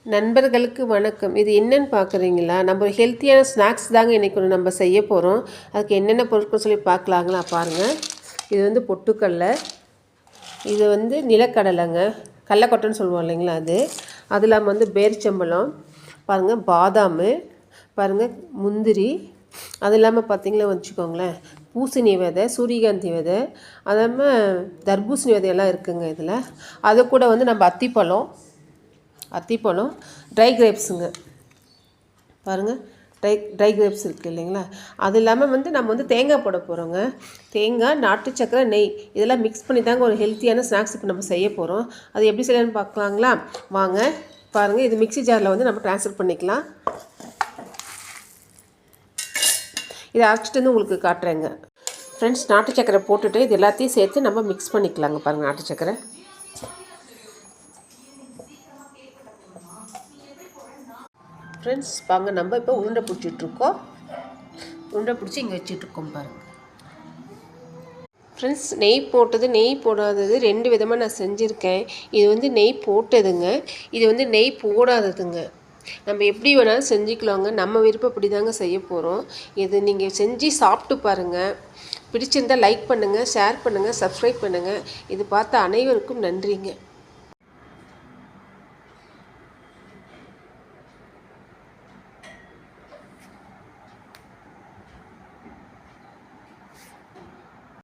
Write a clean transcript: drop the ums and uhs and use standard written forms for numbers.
நண்பர்களுக்கு வணக்கம். இது என்னன்னு பார்க்குறீங்களா? நம்ம ஒரு ஹெல்த்தியான ஸ்நாக்ஸ் தாங்க இன்றைக்கி ஒன்று நம்ம செய்ய போகிறோம். அதுக்கு என்னென்ன பொருட்கள் சொல்லி பார்க்கலாங்களா? பாருங்கள். இது வந்து பொட்டுக்கடலை, இது வந்து நிலக்கடலைங்க, கடலக்கொட்டைன்னு சொல்லுவோம் இல்லைங்களா அது. அது இல்லாமல் வந்து பேரிச்சம்பழம், பாருங்கள் பாதாம், பாருங்கள் முந்திரி, அது இல்லாமல் பார்த்திங்களா வச்சுக்கோங்களேன் பூசணி விதை, சூரியகாந்தி விதை, அது இல்லாமல் தர்பூசணி விதையெல்லாம் இருக்குதுங்க இதில். அது கூட வந்து நம்ம அத்திப்பழம், ட்ரை கிரேப்ஸுங்க பாருங்கள். ட்ரை கிரேப்ஸ் இருக்குது இல்லைங்களா? அது இல்லாமல் வந்து நம்ம வந்து தேங்காய் போட போகிறோங்க. தேங்காய், நாட்டு சக்கரை, நெய் இதெல்லாம் மிக்ஸ் பண்ணி தாங்க ஒரு ஹெல்த்தியான ஸ்நாக்ஸ் இப்போ நம்ம செய்ய போகிறோம். அது எப்படி செய்யலான்னு பார்க்கலாங்களா? வாங்க பாருங்கள். இது மிக்ஸி ஜாரில் வந்து நம்ம ட்ரான்ஸ்ஃபர் பண்ணிக்கலாம். இதை அரைச்சிட்டு வந்து உங்களுக்கு காட்டுறேங்க. ஃப்ரெண்ட்ஸ், நாட்டு சக்கரை போட்டுட்டு இது எல்லாத்தையும் சேர்த்து நம்ம மிக்ஸ் பண்ணிக்கலாங்க. பாருங்கள், நாட்டு சக்கரை, ஃப்ரெண்ட்ஸ் வாங்க நம்ம இப்போ உருண்டை பிடிச்சிட்ருக்கோம். உருண்டை பிடிச்சி இங்கே வச்சிட்ருக்கோம் பாருங்கள். ஃப்ரெண்ட்ஸ், நெய் போடாதது 2 விதமாக நான் செஞ்சுருக்கேன். இது வந்து நெய் போட்டதுங்க, இது வந்து நெய் போடாததுங்க. நம்ம எப்படி வேணாலும் செஞ்சுக்கலாங்க. நம்ம விருப்பப்படி தாங்க செய்ய போகிறோம். இது நீங்கள் செஞ்சு சாப்பிட்டு பாருங்கள். பிடிச்சிருந்தால் லைக் பண்ணுங்கள், ஷேர் பண்ணுங்கள், சப்ஸ்கிரைப் பண்ணுங்கள். இது பார்த்த அனைவருக்கும் நன்றிங்க.